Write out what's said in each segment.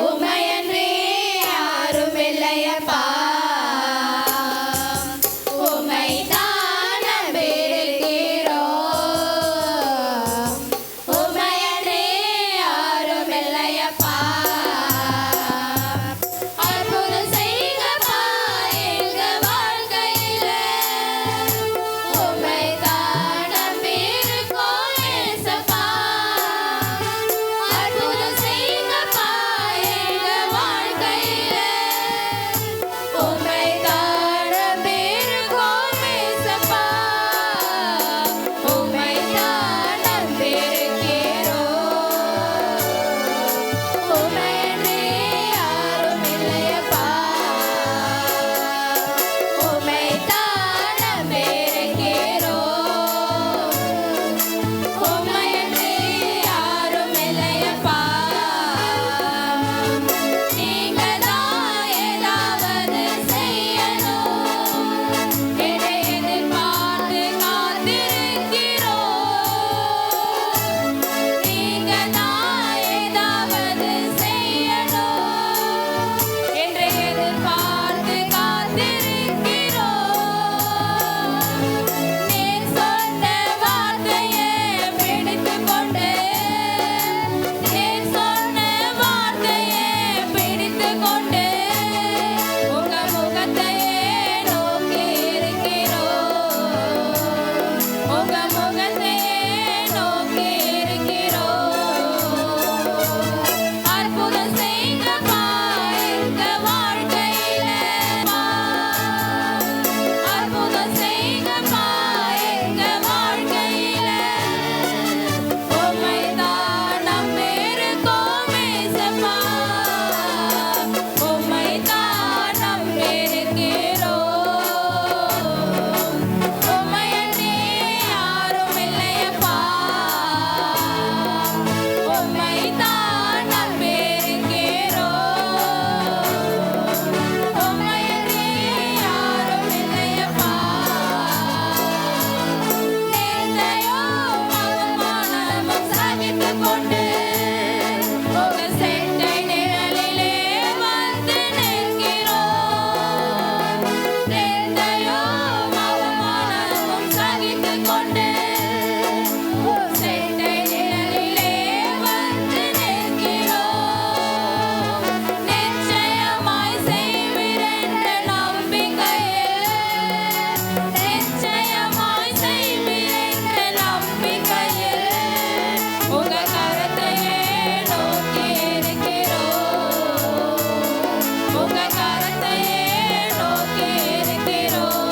உமையன்றி யாரும் இல்லையப்பா, உமைதான் நம்பியிருக்கிறோம். உமையன்றி யாரும் இல்லையப்பா, அற்புதம் செய்யுங்கப்பா எங்க வாழ்க்கையில. உமைதான் நம்பியிருக்கோம் ஏசப்பா, அற்புதம் செய்யுங்கப்பா எங்க வாழ்க்கையில. உமைதான் நம்பியிருக்கோம் ஏசப்பா, உமைதான் நம்பியிருக்கிறோம். உமையன்றி யாரும் இல்லையப்பா, உமைதான் நம்பியிருக்கிறோம். உமையன்றி யாரும் இல்லையப்பா, நீங்கதான் ஏதாவது செய்யணும் என்னை எதிர்பார்த்து காத்திருக்கிறோம். நீங்கதான் ஏதாவது செய்யணும் என்னை எதிர்பார்த்து காத்திருக்கிறோம். நீர் சொன்ன வார்த்தையை பிடித்துக்கொண்டு, நீர் சொன்ன வார்த்தையை பிடித்துக்கொண்டு உங்க முகத்தையே நோக்கி இருக்கிறோம். உங்க முகத்தையே நோக்கி இருக்கிறோம். அற்புதம் செய்யுங்கப்பா எங்க வாழ்க்கையில, அற்புதம் செய்யுங்கப்பா எங்க வாழ்க்கையில. உமைதான் நம்பியிருக்கோம் ஏசப்பா, உமைதான் நம்பியிருக்கிறோம். உமையன்றி யாரும் இல்லையப்பா, உமைதான் நம்பியிருக்கிறோம். உமையன்றி யாரும் இல்லையப்பா, நேர்மையும் அவமானமும் சகித்துக்கொண்டு உங்க செட்டை நிழலிலே வந்து நிற்கிறோம். நேர்மையும் அவமானமும் சகித்துக்கொண்டு உங்க செட்டை நிழலிலே வந்து நிற்கிறோம். நிச்சயமாய் செய்வீர் என்ற நம்பிக்கையில், நிச்சயமாய் செய்வீர் என்ற நம்பிக்கையில் உங்க கரத்தையே நோக்கி இருக்கிறோம். உங்க கரத்தையே நோக்கி இருக்கிறோம்.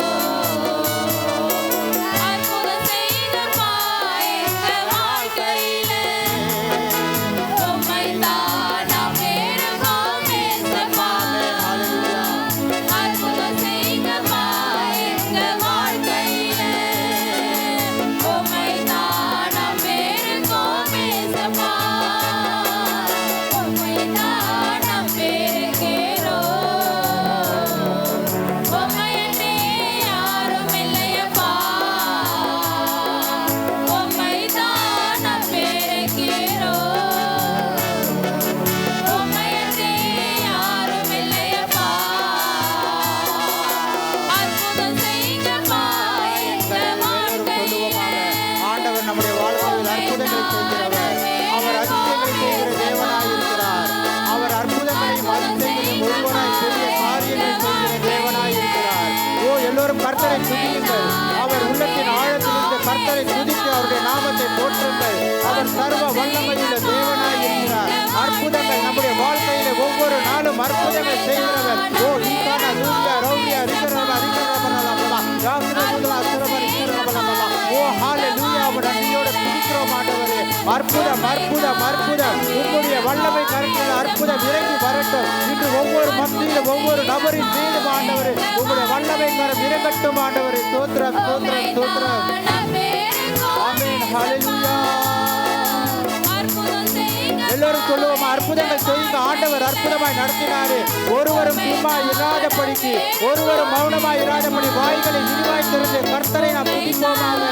அற்புதம் செய்யுங்கப்பா எங்க வாழ்க்கையில, உமைதான் நம்பியிருக்கோம் ஏசப்பா. அற்புதம் செய்யுங்கப்பா எங்க வாழ்க்கையில, உமைதான் நம்பியிருக்கோம் ஏசப்பா, உமைதான் நம்பியிருக்கிறோம். உமையன்றி யாரும் இல்லையப்பா, உமைதான் நம்பியிருக்கிறோம். உமையன்றி யாரும் இல்லையப்பா, அற்புதம் செய்யுங்கப்பா எங்க வாழ்க்கையில. ஆண்டவர் நம்முடைய வாழ்க்கையில் அற்புதங்களை செய்கிறவர். அவர் அதிசயங்களை செய்கிற தேவனாய் இருக்கிறார். அவர் அற்புதங்களையும் அதிசயங்களையும் ஒருவனாய் பெரிய காரியங்களை செய்கிற தேவனாய் இருக்கிறார். ஓ, எல்லோரும் கர்த்தரை துதியுங்கள். அவர் உள்ளத்தின் ஆழத்திலிருந்து கர்த்தரை துதித்து அவருடைய நாமத்தை போற்றுங்கள். அவர் சர்வ வல்லமையுள்ள தேவனாய் இருக்கிறார். அற்புதங்கள் நம்முடைய வாழ்க்கையில ஒவ்வொரு நாளும் அற்புதங்கள் செய்கிறவர். ஓ, ஈசான தூரியா ரௌரியா ரிகரவா ரிகரவா யாசிரமுதலா சிரவரி சிரவலமலா. ஓ, ஹalleluya. அவர் நன்றியோடு துதிக்கிறோம் ஆண்டவரே. அற்புதம் அற்புதம் அற்புதம். உம்முடைய வல்லமை கரத்தில் அற்புதம் இறங்கி வரட்டும். இன்று ஒவ்வொரு மத்தியிலும் ஒவ்வொரு நபரின் மீதும் ஆண்டவரே உம்முடைய வல்லமை கரம் இறங்கட்டும் ஆண்டவரே. ஸ்தோத்திரம் ஸ்தோத்திரம் ஸ்தோத்திரம். ஆமென். ஹalleluya. எல்லோரும் சொல்லுவோம், அற்புதங்கள் செய்யுங்க. ஆண்டவர் அற்புதமாய் நடத்தினாரு. ஒருவரும் சும்மா இராதபடிக்கு, ஒருவரும் மௌனமாய் இராதபடி வாய்களை விரிவாய் திறந்து கர்த்தரை நாம் துதிப்போமாக.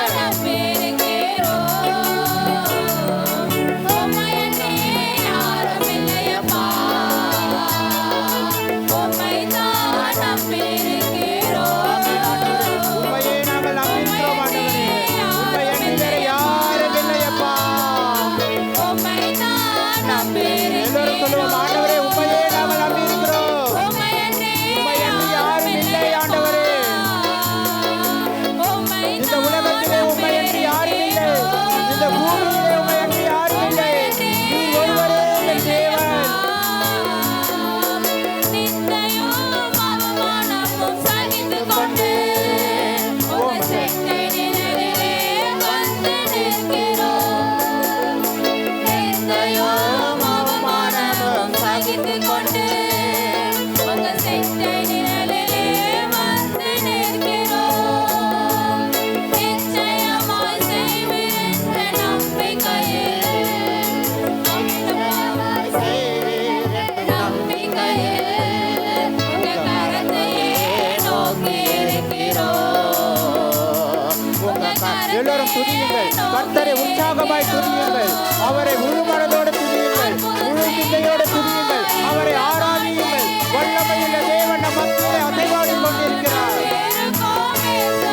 கர்த்தரை உற்சாகமாய் துதியுங்கள். அவரை முழு மனதோடு துதியுங்கள், முழு சிந்தையோடு துதியுங்கள். அவரை ஆராதியுங்கள். வல்லமையுள்ள தேவன் நம் மத்தியிலே அசைவாடிக் கொண்டிருக்கிறார்.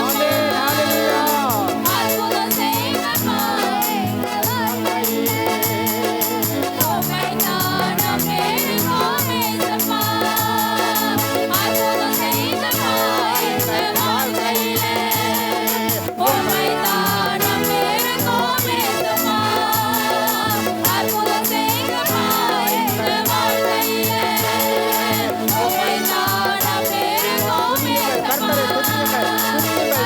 ஆமென். ஹல்லேலூயா. கர்த்தரை துதியுங்கள், துதியுங்கள்.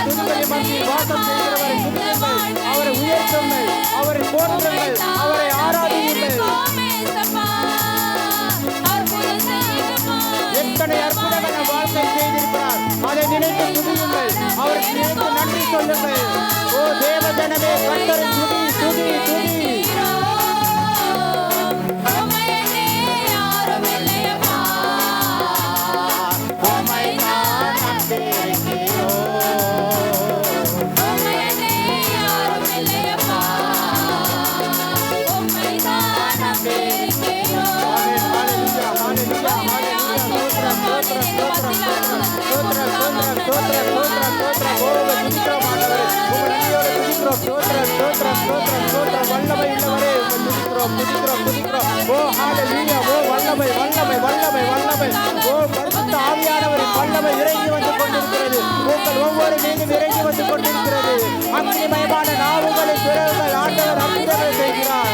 துதிகளின் மத்தியில் வாசம் செய்கிறவரை துதியுங்கள். அவரை உயர்த்துங்கள், அவரை போற்றுங்கள், அவரை ஆராதியுங்கள். எத்தனை அற்புதங்கள் நம் வாழ்க்கை செய்திருக்கிறார். அதை நினைத்து துதியுங்கள், அவருக்கு நினைத்து நன்றி சொல்லுங்கள். ஓ தேவஜனமே, கர்த்தரை துதி துதி துதி. வல்லமை இறங்கி வந்து கொண்டிருக்கிறது. உங்கள் ஒவ்வொரு மீதும் இறங்கி வந்து கொண்டிருக்கிறது. அக்னிமயமான நாவுகளை பிறகுகள் ஆண்டவர் அற்புதங்களை செய்கிறார்.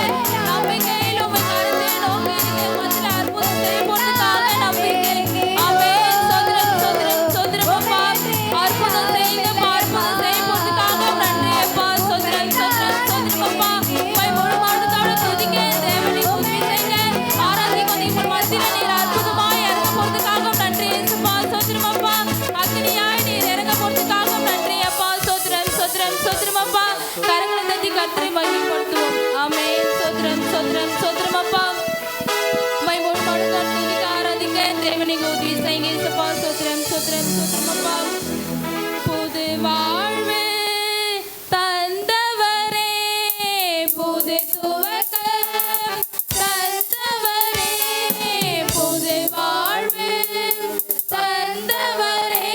கரங்களை தட்டி கர்த்தரை மகிமைப்படுத்துவோம். ஆமென். சோத்ரம் சோத்ரம் சோத்ரம் அப்பா. மை முழு மனதோடு துதிக்க ஆராதிக்க தேவனை உதவி செய்யுங்க இயேசுப்பா. சோத்ரம் சோத்ரம் சோத்ரம் அப்பா. புது வாழ்வு தந்தவரே, புது துவக்கம் தந்தவரே, புது வாழ்வு தந்தவரே,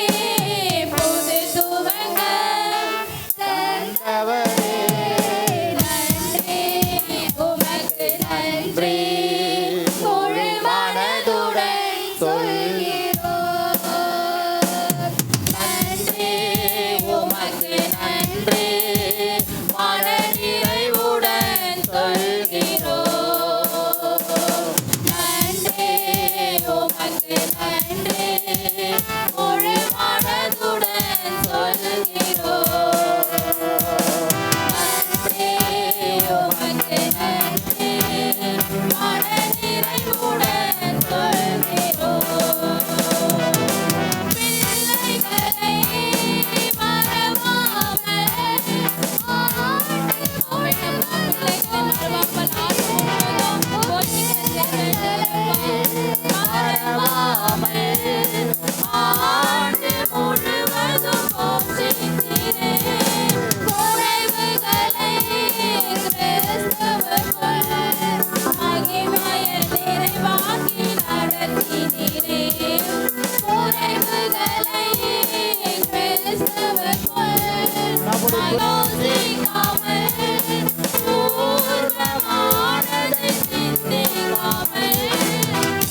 புது துவக்கம் தந்தவரே. நன்றி உமக்கு நன்றி, முழு மனதுடன் சொல்கிறோம். நன்றி உமக்கு நன்றி, மன நிறைவுடன் சொல்கிறோம். நன்றி உமக்கு நன்றி, முழு மனதுடன் சொல்கிறோம். நன்றி உமக்கு நன்றி, மன நிறைவுடன் சொல்கிறோம். பிள்ளைகளை மறவாமல் ஆண்டு முழுவதும் போற்றினீரே. குறைவுகளை கிறிஸ்துவுக்குள் மகிமையில் நிறைவாக்கி நடத்தினீரே. குறைவுகளை கிறிஸ்துவுக்குள் யோசிக்காமல், பூர்வமானதை சிந்திக்காமல்,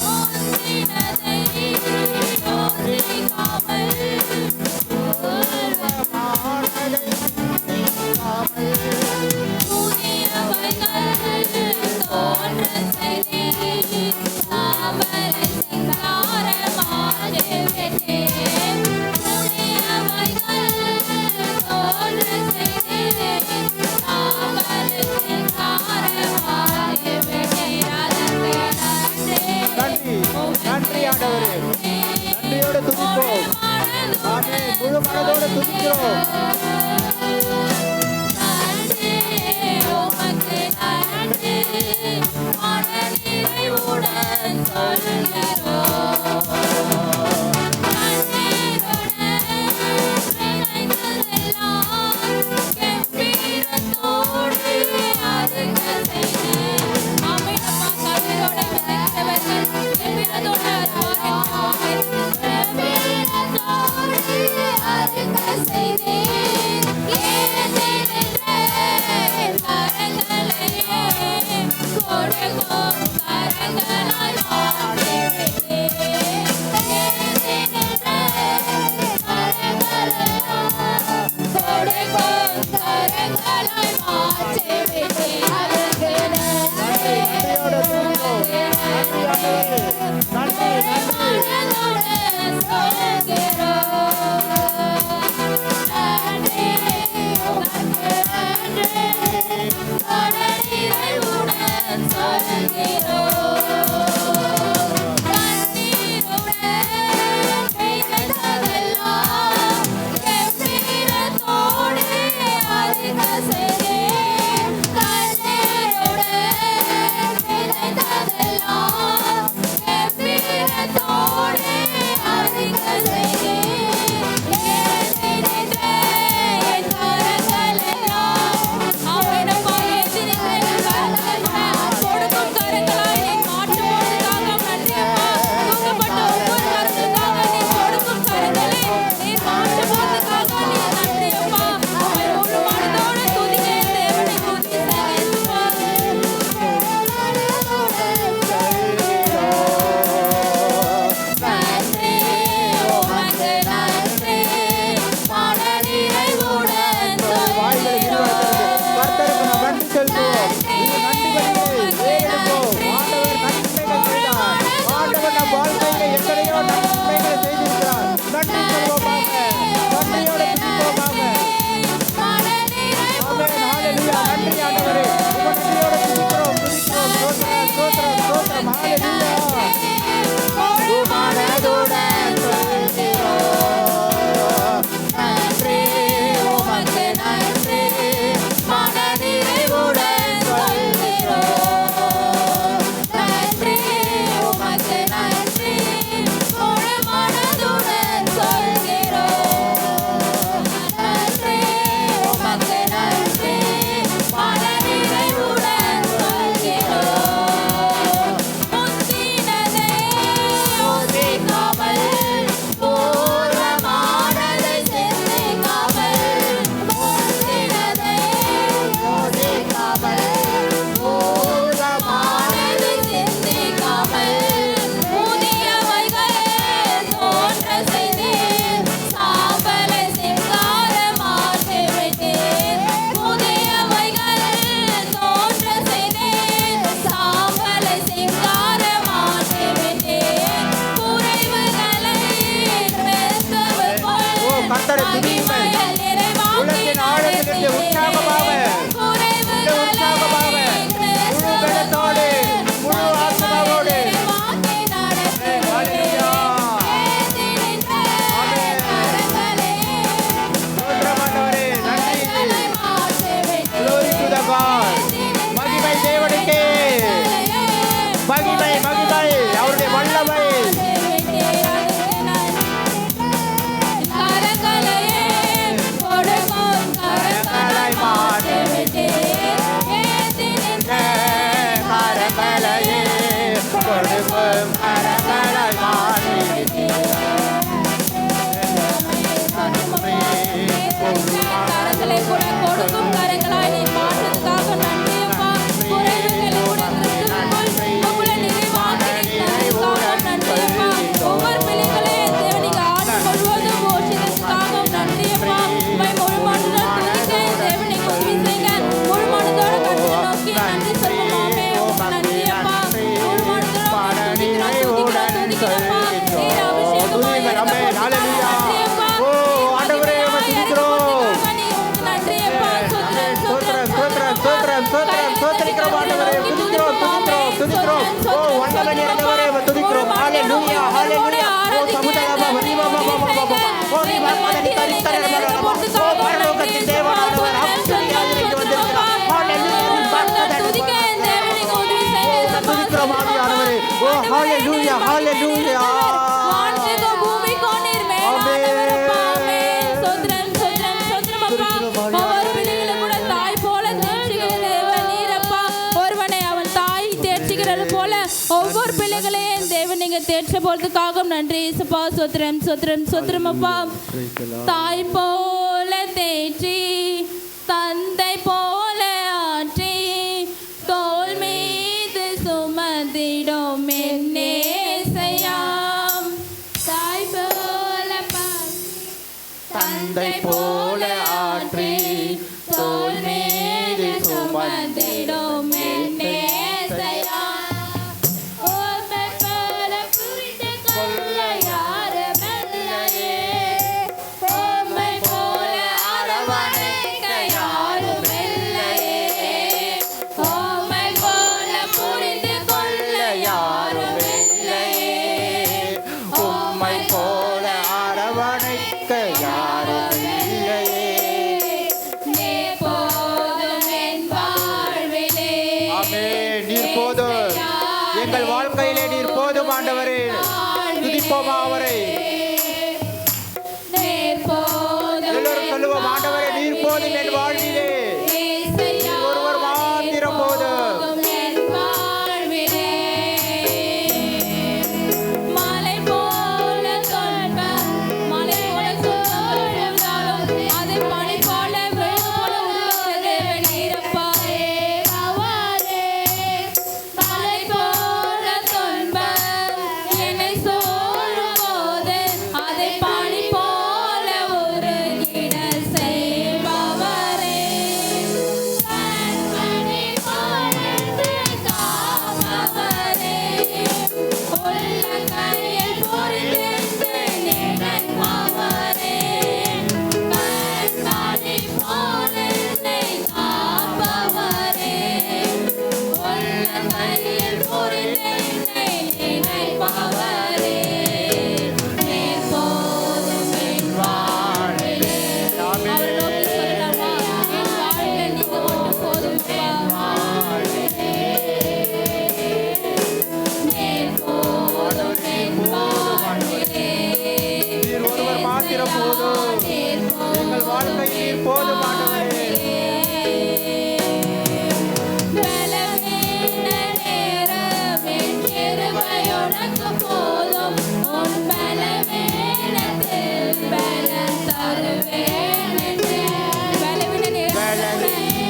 தோன்றினதை யோசிக்காமல், பூர்வமானதை சிந்திக்காமல், புதியவைகள் தோன்றச் செய்தீர். அவரை சிங்காரமாக விட்டீர். புதியவைகள் தோன்றச் செய்தீர். அவரை சிங்காரமாக விட்டீர். அதற்கு நன்றி. நன்றி ஆண்டவரே, நன்றியோடு துதிப்போம். ஆமென். முழு மனதோடு துதிக்கிறோம். நன்றி உமக்கு நன்றி, மன நிறைவுடன் சொல்கிறோம். கண்ணீருடன் வினைகள் எல்லாம் கெம்பீரத்தோடு பிள்ளைகளே தேவன் நீங்க தேற்ற போறதுக்காக நன்றி இயேசுப்பா. சோத்திரம் சோத்திரம் சோத்திரம் அப்பா. தாய் போல தேற்றி தந்தை போல ஆற்றி தோள் மீது சுமந்திடும் என்னேசையாம். தாய் போல தந்தை போல ஆற்றி தோள் மீது சுமந்திடும் என்னேசையாம். உம்மை போல புரிந்து கொள்ள யாரும் இல்லையே. உம்மை போல அரவணைக்க யாரும் இல்லையே. உம்மை போல புரிந்து கொள்ள யாரும் இல்லையே. உம்மை போல அரவணைக்க யாரும் இல்லையே. நீர் போதும் என் வாழ்விலே. ஆமென். நீர் போதும், எங்கள் வாழ்க்கையிலே நீர் போதும் ஆண்டவரே. துதிப்போமா அவரை. நீர் போதும் எல்லோரும் சொல்லுவோம், ஆண்டவரே நீர் போதும் என் வாழ்விலே. இயேசையா. ஒருவர் மாத்திரம் போதும். என் வாழ்விலே. மலை போல துன்பம், மலை போல துன்பம் இருந்தாலும் அது பனி போல வெள்ளம் போல உருவாக்குது நீரப்பா. மலை போல துன்பம் என்னை சூழும் போது அதை பனி போல உருகிட செய்பவரே. கண்மணி போலென்று காப்பவரே. உள்ளங்கையில் பொறித்தெடுத்து நினைப்பவரே. கண்மணி போலென்று காப்பவரே. உள்ளங்கையில் பொறித்தெடுத்து நினைப்பவரே. நீர் போதும் என் வாழ்விலே. அவரை நோக்கி சொல்லலாமா? என் வாழ்விலே நீங்க மட்டும் போதும்ப்பா. நீர் போதும் என் வாழ்விலே. நீர் ஒருவர் மாத்திரம் போதும். நீர் எங்கள் வாழ்க்கையில் நீர் போதும் ஆண்டவரே. பலவீன நேரம் என் கிருபை உனக்கு போதும். உன் பலவீனத்தில் பலன் தருவேன் என்று. பலவீன நேரம்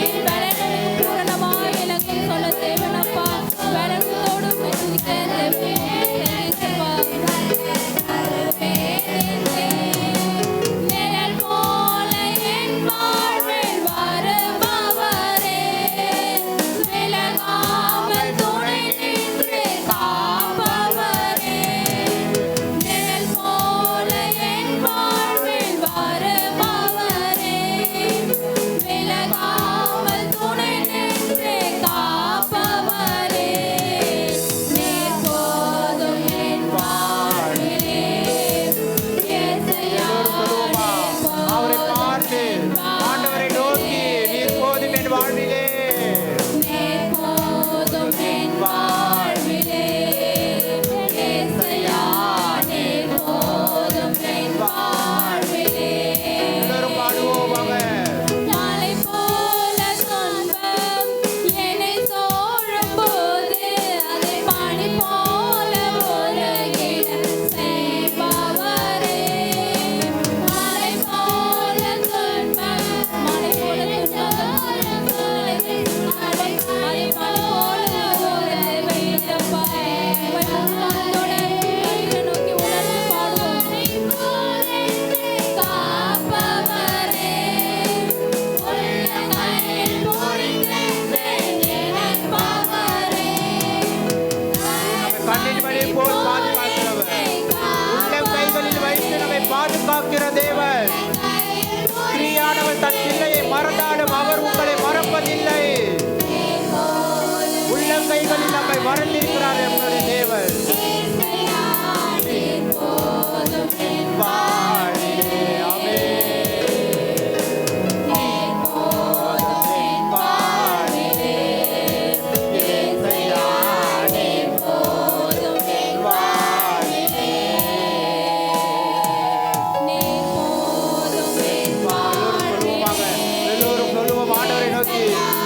என் பலனை பூரணமாய் எனக்கு சொல்ல தேவனப்பா. பலத்தோடு துதிக்க தேவனேசப்பா. நிழல் போல என் வாழ்வில் வருபவரே. விலகாமல் துணை நின்று காப்பவரே. நிழல் போல என் வாழ்வில் வருபவரே. விலகாமல் துணை நின்று காப்பவரே. நீர் போதும் என் வாழ்விலே. இயேசையா, சொல்லுவோமா, அவரை பார்த்து ஆண்டவரை நோக்கி நீர் போதும் என் வாழ்விலே. நீர் போதும் என் வாழ்விலே. இயேசையா, நீர் போதும் என் வாழ்விலே. எல்லாரும் பாடுவோமாக. மலை போல துன்பம் என்னை சூழும் போது அதை பனி போல உருகிட செய்பவரே. மலை போல துன்பம், மலை போல துன்பம் அதை பனி போல உருகிட வைத்தப்பா. உம்மை கண்களை நோக்கி உணர்ந்து பாடுவோம். காப்பவரே. உள்ளங்கையில் பொறித்தெடுத்து நினைப்பவரே. கண்ணின் மணி போல் பாதுகாக்கிறவர், உள்ளம் கைகளில் வைத்து நம்மை பாதுகாக்கிற தேவன். ஸ்திரீயானவள் தன் பிள்ளையை மறந்தாலும் அவர் உங்களை மறப்பதில்லை. உள்ளம் கைகளில் நம்மை மறந்திருக்கிறார் நம்முடைய தேவன். வாழிலே, ஆமென். வாழிலே, இயேசையா, நீர் வாழிலே. எல்லோரும் சொல்லுவோம் ஆண்டவரை நோக்கி,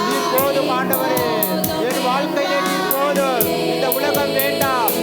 நீர் போதும் ஆண்டவரே. என் வாழ்க்கையிலே நீர் போதும். இந்த உலகம் வேண்டாம்,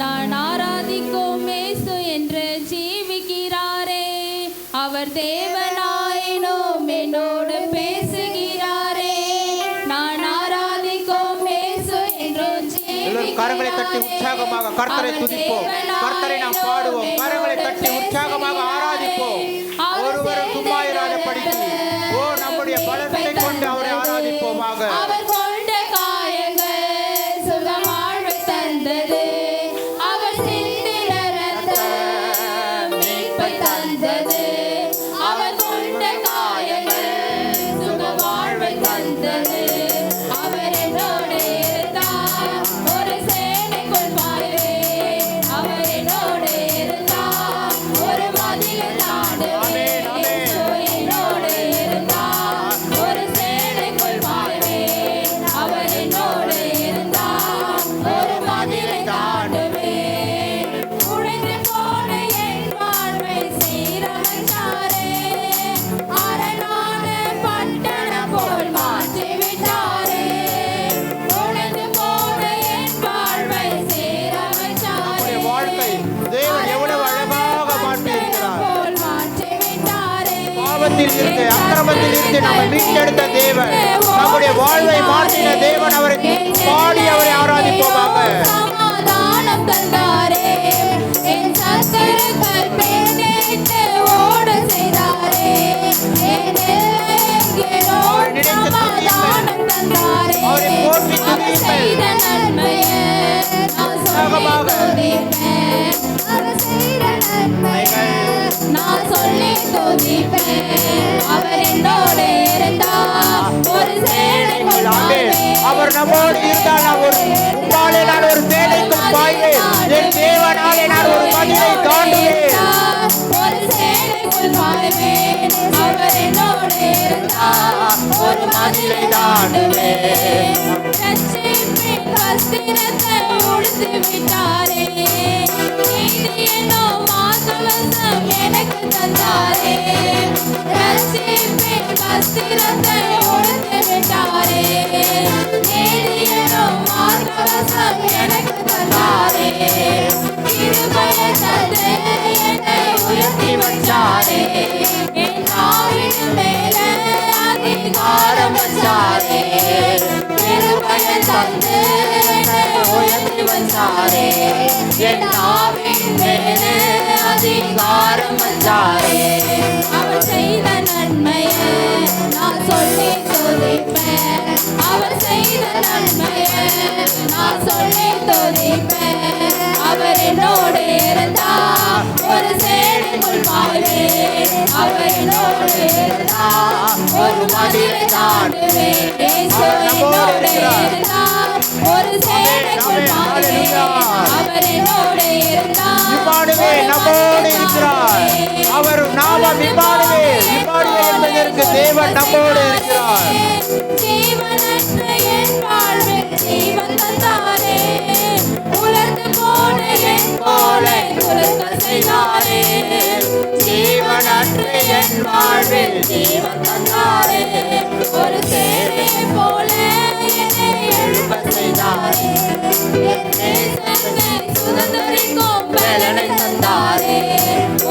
நான் ஆராதிக்கும் இயேசு என்று ஜீவிக்கிறாரே, அவர் தேவனாயினும் என்னோடு பேசுகிறாரே. நான் ஆராதிக்கும் இயேசு என்று எல்லோரும் கரங்களை தட்டி உற்சாகமாக கர்த்தரை துதிப்போம், கர்த்தரை நாம் பாடுவோம், கரங்களை தட்டி உற்சாகமாக ஆராதிப்போம். ஒருவரும் சும்மா இராத படிக்கு ஓ நம்முடைய பலத்தை கொண்டு அவரை ஆராதிப்போமாக. அவர் கொண்ட காயங்கள் சுகமாழ்வை தந்தது, அவர் சிந்தின ரத்தம் மீட்பை தந்தது. அவர் கொண்ட காயங்கள் சுகமாழ்வை தந்தது. அவர் என்னோடு இருந்தார், ஒரு சேனைக்குள் பாய்வேன். அவர் என்னோடு இருந்தார், ஒரு மதிலில் தாண்டுவேன். என்னோடு இருந்தார், ஒரு சேனைக்குள் பாய்வேன். அவர் என்னோடு இருந்தார், ஒரு மதிலை தாண்டுவேன். உடைந்து போன என் வாழ்வை சீரமைத்தாரே, அரணான பட்டணம் போல் மாற்றி விட்டாரே. உடைந்து போன என் வாழ்வை சீரமைத்தாரே, வாழ்க்கை தேவன் எவ்வளவு அழகாக மாற்றி இருக்கிறார். போல் மாற்றி விட்டாரே. பாவத்தில் இருந்து அக்கிரமத்தில் இருந்து நம்மை மீட்டெடுத்த தேவன், நம்முடைய வாழ்வை மாற்றின தேவன், அவரை பாடி அவரை ஆராதிப்போமாக. சமாதானம் தந்தாரே, என் சத்துருக்கள் பேணிட்டு ஓட செய்தாரே. என் எல்லையெங்கிலும் சமாதானம் தந்தாரே. அவரை போற்றி அவர் செய்த நன்மையை நான் சொல்லி துதிப்பேன். அவர் செய்த நன்மையை நான் சொல்லி துதிப்பேன். அவர் என்னோடு இருந்தார், ஒரு சேனைக்குள் பாய்வேன். அவர் நம்மோடு இருந்தால் நான் ஒரு உம்மாலே நான் ஒரு சேனைக்குள் பாய்வேன். என் தேவனாலே நான் ஒரு மதிலை தாண்டுவேன். ஒரு சேனைக்குள் பாய்வேன். அவர் என்னோடு இருந்தார், ஒரு மதிலை தாண்டுவேன். ரட்சிப்பின் வஸ்திரத்தை உடுத்தி விட்டாரே, நீதி என்னும் மாசவசம் எனக்கு தந்தாரே. ரட்சிப்பின் வஸ்திரத்தை உடுத்தி விட்டாரே, நீதி என்னும் மாசவசம் எனக்கு தந்தாரே. கிருபையை தந்து என்னை உயர்த்தி வச்சாரே, என் ஆவின் மேலே அதிகாரம் வச்சாரே. கிருபையை தந்து என்னை உயர்த்தி வச்சாரே, என் ஆவின் மேலே அதிகாரம் வச்சாரே. அவர் செய்த நன்மையை நான் சொல்லி துதிப்பேன். அவர் செய்த நன்மையை நான் சொல்லி துதிப்பேன். அவர் என்னோடு இருந்தார், ஒரு சேனைக்குள் பாய்வேன். அவர் என்னோடு இருந்தார், ஒரு மதிலை தாண்டுவேன். இயேசு என்னோடு இருந்தார், ஒரு சேனைக்குள் பாய்வேன். அவர் என்னோடு இருந்தார், இம்மானுவேல் நம்மோடு இருக்கிறார். அவர் நாமம் இம்மானுவேல். இம்மானுவேல் என்பதற்கு தேவன் நம்மோடு இருக்கிறார். ஜீவனற்ற என் வாழ்வில் ஜீவன் தந்தாரே, உலர்ந்து போன என் போலை துலங்க செய்தாரே. ஜீவனற்ற என் வாழ்வில் ஜீவன் தந்தாரே, ஒரு சேனையை போல என்னை எழுப்ப செய்தாரே. என் தேசத்தை சுதந்தரிக்கும் பலனை தந்தாரே,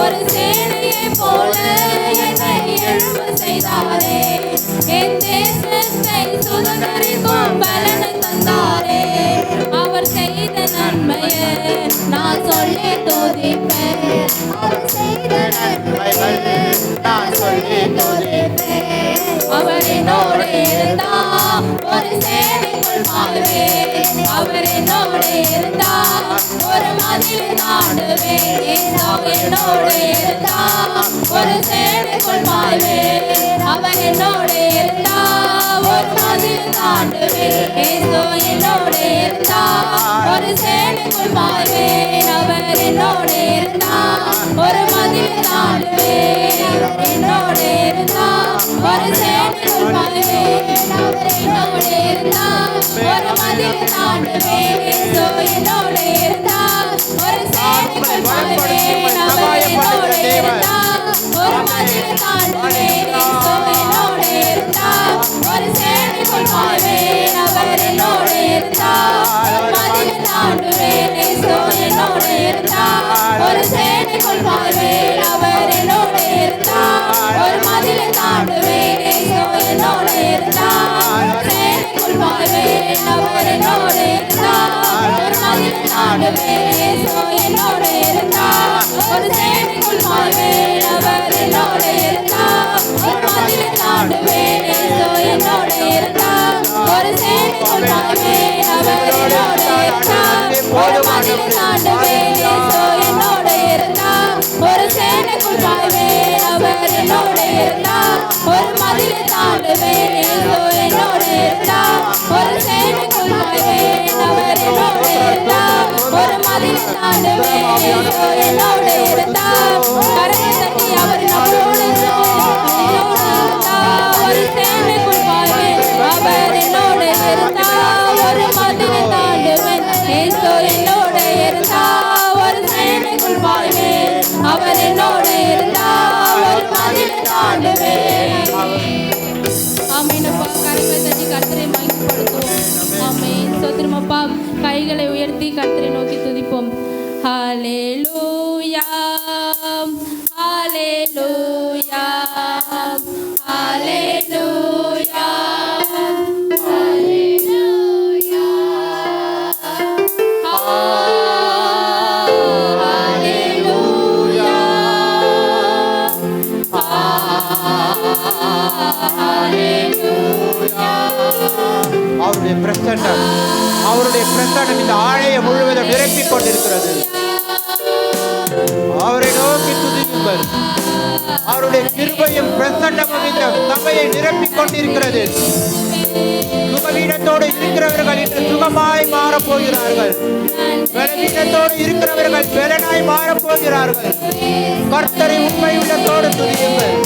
ஒரு சேனையை போல என்னை எழுப்ப செய்தாரே. என் தேசத்தை சுதந்தரிக்கும் பலனை தந்தாரே. அவர் செய்த நன்மையை நான் சொல்லி துதிப்பேன். அவர் செய்த நன்மையை நான் சொல்லி துதிப்பேன். அவர் என்னோடு இருந்தார், ஒரு சேனைக்குள் பாய்வேன். அவர் என்னோடு இருந்தார், ஒரு மதிலை தாண்டுவேன். இயேசு என்னோடு இருந்தார், ஒரு சேனைக்குள் பாய்வேன். அவர் என்னோடு இருந்தார், ஒரு மதிலை தாண்டுவேன். இயேசு என்னோடு இருந்தார், ஒரு சேனைக்குள் பாய்வேன். அவர் என்னோடு இருந்தார், ஒரு மதிலை தாண்டுவேன். என்னோடு இருந்தார், ஒரு சேனைக்குள் பாய்வேன். அவர் என்னோடு இருந்தார், ஒரு மதிலை தாண்டுவேன். இயேசு என்னோடு இருந்தார், ஒரு சேனைக்குள் பாய்வேன். அவர் என்னோடு இருந்தார், ஒரு மதிலை தாண்டுவேன். இயேசு என்னோடு இருந்தார், ஒரு சேனைக்குள் பாய்வேன். அவர் என்னோடு இருந்தார், ஒரு மதிலை தாண்டுவேன். இயேசு என்னோடு அவர் என்னோடு இருந்தார் ஒரு மதிலை தாண்டுவேன் இயேசு என்னோடு இருந்தார் ஒரு சேனைக்குள் பாய்வேன் அவர் என்னோடு இருந்தார் ஒரு மதிலை தாண்டுவேன் இயேசு என்னோடு இருந்தார் ஒரு சேனைக்குள் பாய்வேன் அவர் என்னோடு இருந்தார் ஒரு மதிலை தாண்டுவேன் இயேசு என்னோடு இருந்தார் ஒரு சேனைக்குள் பாய்வேன் அவர் என்னோடு இருந்தார் ஒரு மதிலை தாண்டுவேன் இயேசு என்னோடு இருந்தார் ஒரு சேனைக்குள் பாய்வேன் அவர் என்னோடு இருந்தார் ஒரு மதிலை தாண்டுவேன் இயேசு என்னோடு இருந்தார் கரங்களை தட்டி அவர் நம்மளோடு இருந்தார் ஒரு சேனைக்குள் பாய்வேன் அவர் என்னோடு இருந்தார் ஒரு மதிலை தாண்டுவேன் இயேசு என்னோடு இருந்தார் ஒரு சேனைக்குள் பாய்வேன் அவர் என்னோடு இருந்தார் ஒரு மதிலை தாண்டுவேன். ஆமெனப்பா. கரங்களை தட்டி கர்த்தரை மகிமைப்படுத்துவோம். ஆமென். ஸ்தோத்திரம் அப்பா. கைகளை உயர்த்தி கர்த்தரை நோக்கி துதிப்போம். ஹல்லேலூயா ஹல்லேலூயா ஹல்லேலூயா ஹல்லேலூயா ஹல்லேலூயா அவருடைய பிரசன்னம் இந்த ஆலயம் முழுவதும் நிரப்பிக் கொண்டிருக்கிறது. அவரை நோக்கி துதியுங்கள். அவருடைய கிருபையும் பிரசன்னமும் இந்த சபையை நிரப்பிக் கொண்டிருக்கிறது. சுகவீனத்தோடு இருக்கிறவர்கள் இன்று சுகமாய் மாறப் போகிறார்கள். பலவீனத்தோடு இருக்கிறவர்கள் பலனாய் மாறப் போகிறார்கள். கர்த்தரை உண்மை உள்ளத்தோடு துதியுங்கள்.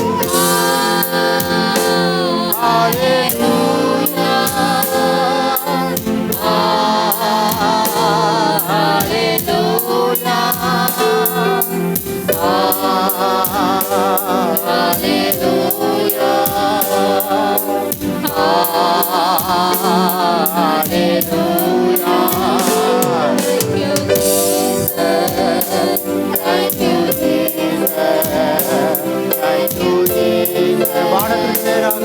வானத்திற்கு நேராக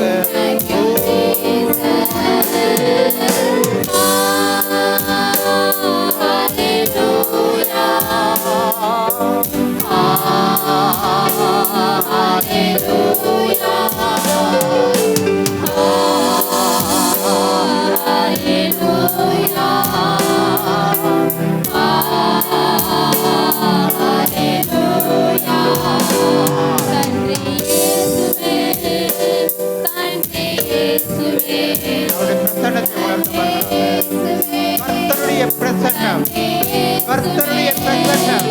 கர்த்தருடைய பிரசன்னம்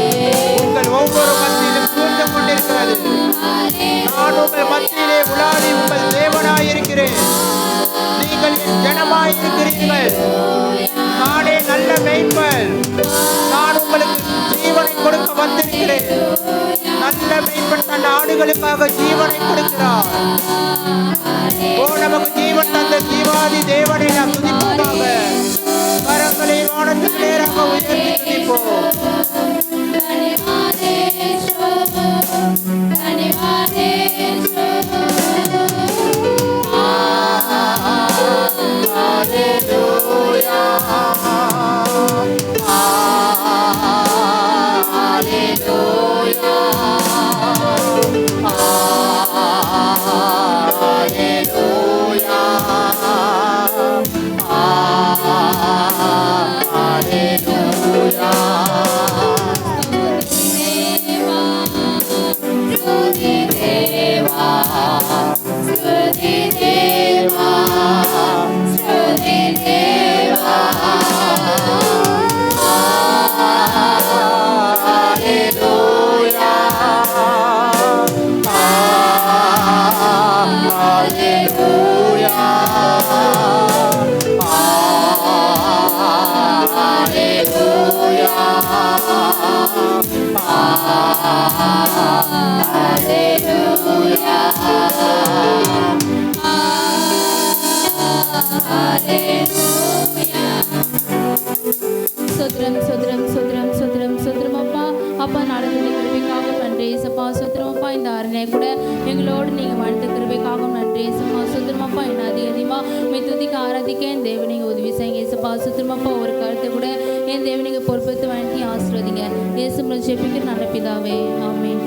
உங்கள் ஒவ்வொரு மத்தியிலும் சூழ்ந்து கொண்டிருக்கிறது. நான் உங்கள் மத்தியிலே உலாவி உங்கள் தேவனாயிருக்கிறேன். நீங்கள் என் ஜனமாயிருக்கிறீர்கள். நானே நல்ல மேய்ப்பன். நான் உங்களுக்கு ஜீவனை கொடுக்க வந்திருக்கிறேன். நல்ல மேய்ப்பன் தன் ஆடுகளுக்காக ஜீவனை கொடுக்கிறார். ஓ, நமக்கு ஜீவன் தந்த ஜீவாதி தேவனை நாம் துதிப்போமாக. கரங்களை வானத்துக்கு நேராக உயர்த்தி துதிப்போம். சோத்ரம் சோத்ரம் சோத்ரம் சோத்ரம் சோத்ரம் அப்பா. அப்பா நடந்த கிருபைக்காக நன்றி. சப்பா சோத்ரம் அப்பா. இந்த ஆரணை கூட எங்களோடு நீங்கள் வாழ்த்த கிருபைக்காக நன்றி. நன்றி ஏசப்பா சுத்திரமாப்பா என்ன அதிகமாக துதிக்க ஆராதிக்க என் தேவனிங்க உதவி செய்யுங்க ஏசப்பா சுத்திரமாப்பா ஒரு கருத்தை கூட என் தேவனிங்க பொறுப்பேற்று வாங்கி ஆசீர்வதிங்க இயேசு ஜெபிக்கிற நல்ல பிதாவே ஆமென்.